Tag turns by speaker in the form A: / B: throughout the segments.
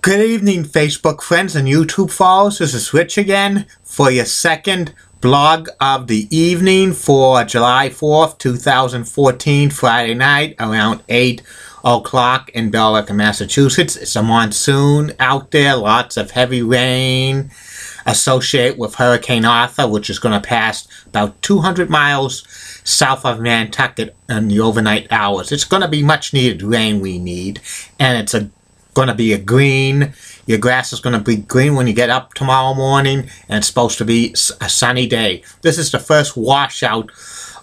A: Good evening, Facebook friends and YouTube followers. This is Rich again for your second blog of the evening for July 4th, 2014, Friday night around 8 o'clock in Billerica, Massachusetts. It's a monsoon out there, lots of heavy rain associated with Hurricane Arthur, which is going to pass about 200 miles south of Nantucket in the overnight hours. It's going to be much needed rain we need, and it's going to be a green. Your grass is going to be green when you get up tomorrow morning, and it's supposed to be a sunny day. This is the first washout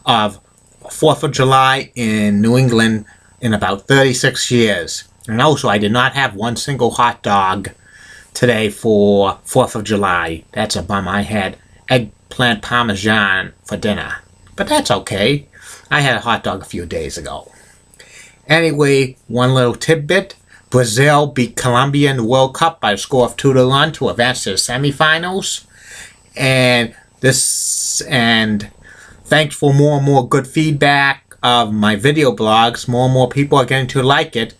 A: of 4th of July in New England in about 36 years. And also, I did not have one single hot dog today for 4th of July. That's a bum. I had eggplant parmesan for dinner. But that's okay. I had a hot dog a few days ago. Anyway, one little tidbit. Brazil beat Colombia in the World Cup by a score of 2-1 to advance to the semifinals. And thanks for more and more good feedback of my video blogs. More and more people are getting to like it.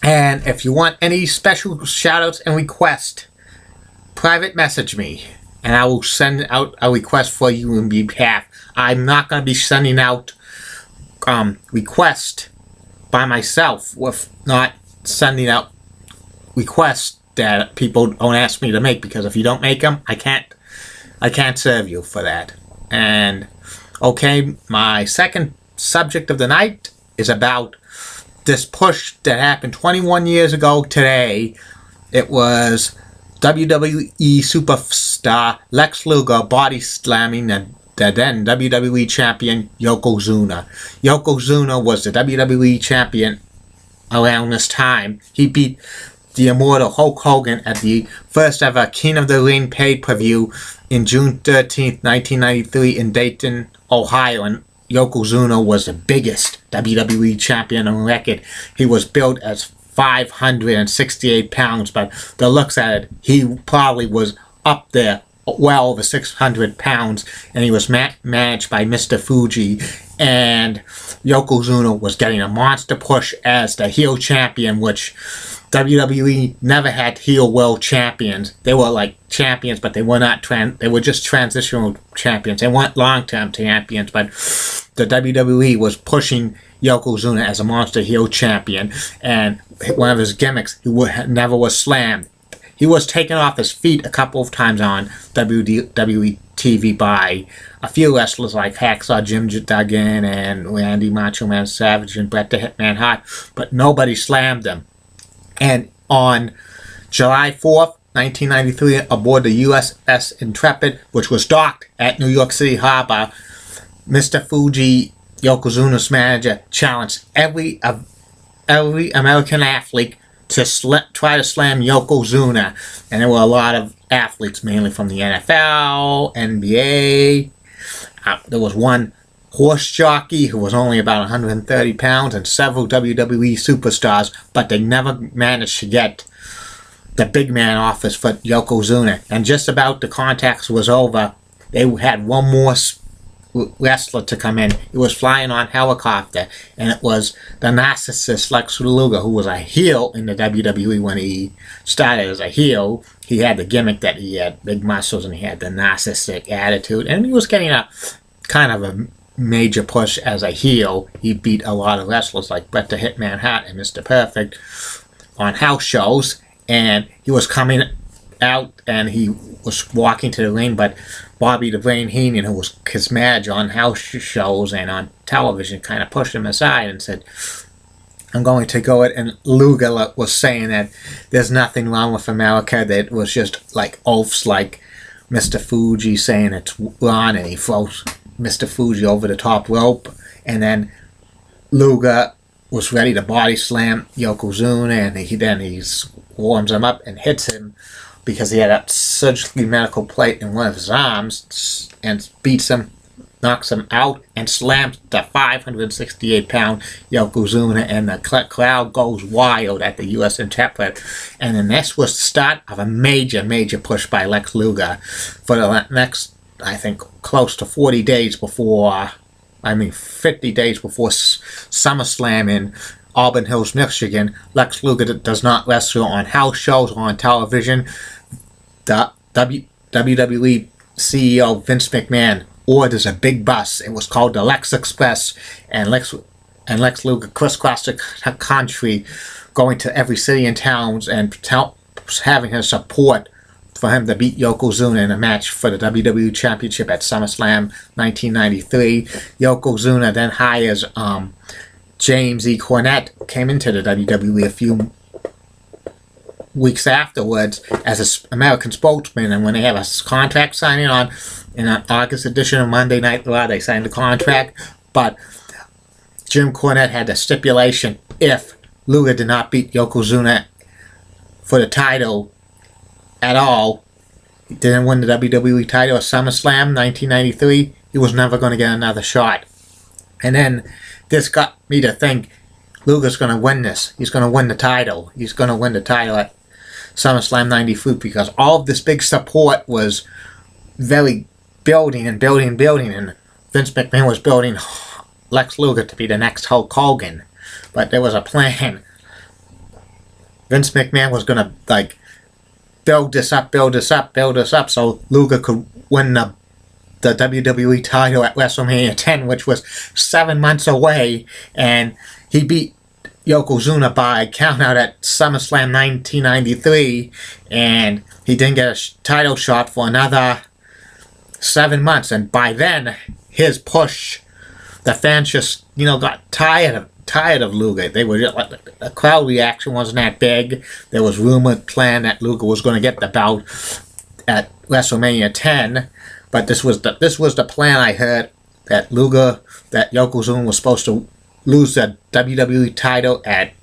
A: And if you want any special shoutouts and requests, private message me, and I will send out a request for you on behalf. I'm not going to be sending out requests by myself, with not sending out requests that people don't ask me to make, because if you don't make them, I can't serve you for that. And okay, my second subject of the night is about this push that happened 21 years ago today. It was WWE superstar Lex Luger body slamming the then WWE champion Yokozuna. Yokozuna was the WWE champion around this time. He beat the immortal Hulk Hogan at the first ever King of the Ring pay-per-view in June 13th, 1993 in Dayton, Ohio, and Yokozuna was the biggest WWE champion on record. He was billed as 568 pounds, but the looks at it, he probably was up there well over 600 pounds, and he was managed by Mr. Fuji. And Yokozuna was getting a monster push as the heel champion, which WWE never had heel world champions. They were like champions, but they were not they were just transitional champions. They weren't long-term champions, but the WWE was pushing Yokozuna as a monster heel champion. And one of his gimmicks, he never was slammed. He was taken off his feet a couple of times on WWE TV by a few wrestlers like Hacksaw Jim Duggan and Randy Macho Man Savage and Bret the Hitman Hart, but nobody slammed him. And on July 4th, 1993, aboard the USS Intrepid, which was docked at New York City Harbor, Mr. Fuji, Yokozuna's manager, challenged every American athlete to try to slam Yokozuna. And there were a lot of athletes, mainly from the NFL, NBA. There was one horse jockey who was only about 130 pounds, and several WWE superstars, but they never managed to get the big man office for Yokozuna. And just about the contest was over, they had one more wrestler to come in. He was flying on helicopter, and it was the narcissist Lex Luger, who was a heel in the WWE when he started as a heel. He had the gimmick that he had big muscles and he had the narcissistic attitude, and he was getting a kind of a major push as a heel. He beat a lot of wrestlers like Bret the Hitman Hart and Mr. Perfect on house shows, and he was coming out and he was walking to the ring, but Bobby the Brain Heenan, who was his manager on house shows and on television, kind of pushed him aside and said, I'm going to go it. And Luger was saying that there's nothing wrong with America, that it was just like oafs, like Mr. Fuji saying it's wrong, and he throws Mr. Fuji over the top rope, and then Luger was ready to body slam Yokozuna, and he warms him up and hits him because he had a surgically medical plate in one of his arms, and beats him, knocks him out, and slams the 568-pound Yokozuna, and the crowd goes wild at the U.S. Intrepid. And then this was the start of a major, major push by Lex Luger for the next, I think, close to 40 days before, 50 days before SummerSlam in Auburn Hills, Michigan. Lex Luger does not wrestle on house shows or on television. The WWE CEO Vince McMahon orders a big bus. It was called the Lex Express, and Lex Luger crisscrossed the country, going to every city and towns and having his support for him to beat Yokozuna in a match for the WWE Championship at SummerSlam 1993. Yokozuna then hires James E. Cornette, came into the WWE a few weeks afterwards as an American spokesman, and when they have a contract signing on in an August edition of Monday Night Raw, they signed the contract, but Jim Cornette had the stipulation: if Luger did not beat Yokozuna for the title at all, he didn't win the WWE title at SummerSlam 1993, he was never going to get another shot. And then this got me to think, Luger's going to win this. He's going to win the title. He's going to win the title at SummerSlam 93, because all of this big support was very building, and Vince McMahon was building Lex Luger to be the next Hulk Hogan. But there was a plan. Vince McMahon was going to build this up so Luger could win the WWE title at WrestleMania 10, which was 7 months away, and he beat Yokozuna by countout at SummerSlam 1993, and he didn't get a title shot for another 7 months. And by then, his push, the fans just got tired of Luger. They were the crowd reaction wasn't that big. There was rumored plan that Luger was going to get the belt at WrestleMania 10, but this was the plan. I heard that Yokozuna was supposed to lose the WWE title at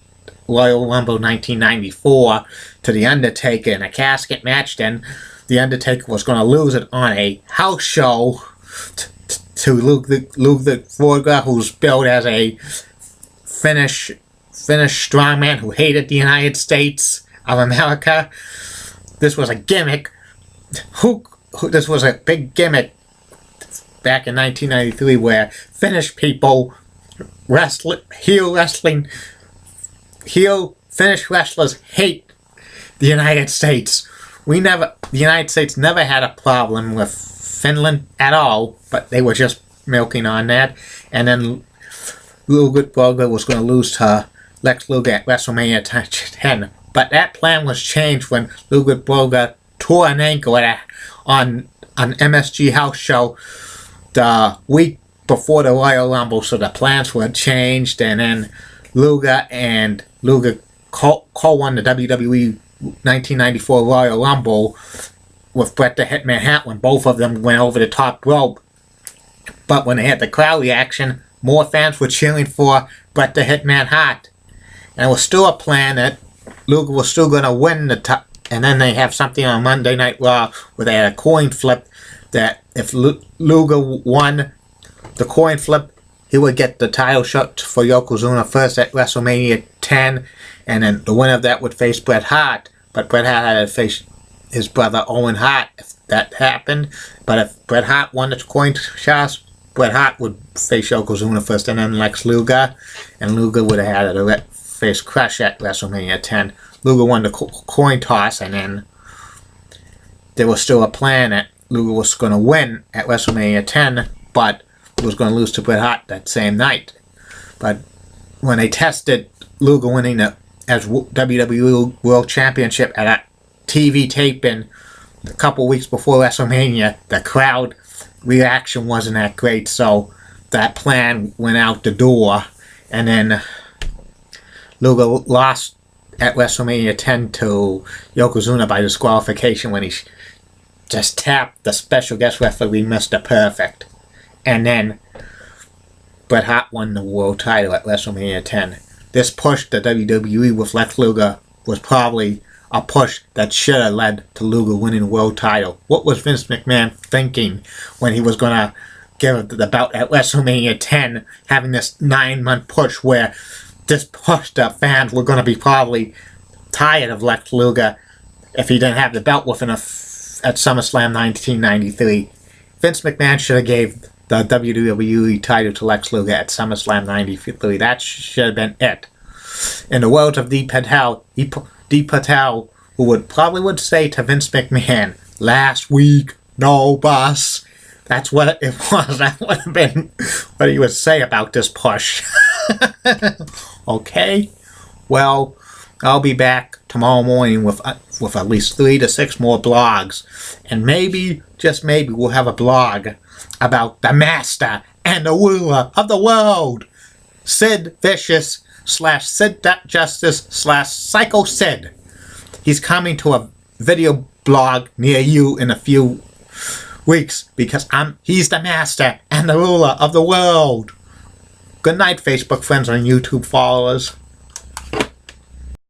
A: Royal Rumble 1994 to The Undertaker in a casket match. Then The Undertaker was going to lose it on a house show to Luger Forga, who's billed as a Finnish strongman who hated the United States of America. This was a gimmick. This was a big gimmick back in 1993, where Finnish people Finnish wrestlers hate the United States. The United States never had a problem with Finland at all, but they were just milking on that. And then Luger was going to lose to Lex Luger at WrestleMania 10. But that plan was changed when Luger tore an ankle on an MSG house show the week before the Royal Rumble, so the plans were changed, and then Luger co-won the WWE 1994 Royal Rumble with Bret the Hitman Hart when both of them went over the top rope. But when they had the crowd reaction, more fans were cheering for Bret the Hitman Hart. And it was still a plan that Luger was still going to win the title. And then they have something on Monday Night Raw where they had a coin flip that if Luger won the coin flip, he would get the title shot for Yokozuna first at WrestleMania 10, and then the winner of that would face Bret Hart. But Bret Hart had to face his brother Owen Hart if that happened. But if Bret Hart won the coin toss, Bret Hart would face Yokozuna first, and then Lex Luger, and Luger would have had to face Crush at WrestleMania 10. Luger won the coin toss, and then there was still a plan that Luger was going to win at WrestleMania 10, but was going to lose to Bret Hart that same night. But when they tested Luger winning as WWE World Championship at a TV taping a couple weeks before WrestleMania, the crowd reaction wasn't that great, so that plan went out the door, and then Luger lost at WrestleMania 10 to Yokozuna by disqualification when he just tapped the special guest referee Mr. Perfect. And then Bret Hart won the world title at WrestleMania 10. This push to WWE with Lex Luger was probably a push that should have led to Luger winning the world title. What was Vince McMahon thinking when he was going to give the belt at WrestleMania 10, having this 9-month push where this push that fans were going to be probably tired of Lex Luger if he didn't have the belt within at SummerSlam 1993. Vince McMahon should have gave the WWE title to Lex Luger at SummerSlam 93. That should have been it. in the words of Deep Patel, Deep Patel, who probably would say to Vince McMahon, last week, no boss. That's what it was. That would have been what he would say about this push. Okay? Well, I'll be back tomorrow morning with at least 3 to 6 more blogs. And maybe, just maybe, we'll have a blog about the master and the ruler of the world, Sid Vicious / Sid Justice / Psycho Sid. He's coming to a video blog near you in a few weeks because he's the master and the ruler of the world. Good night, Facebook friends and YouTube followers.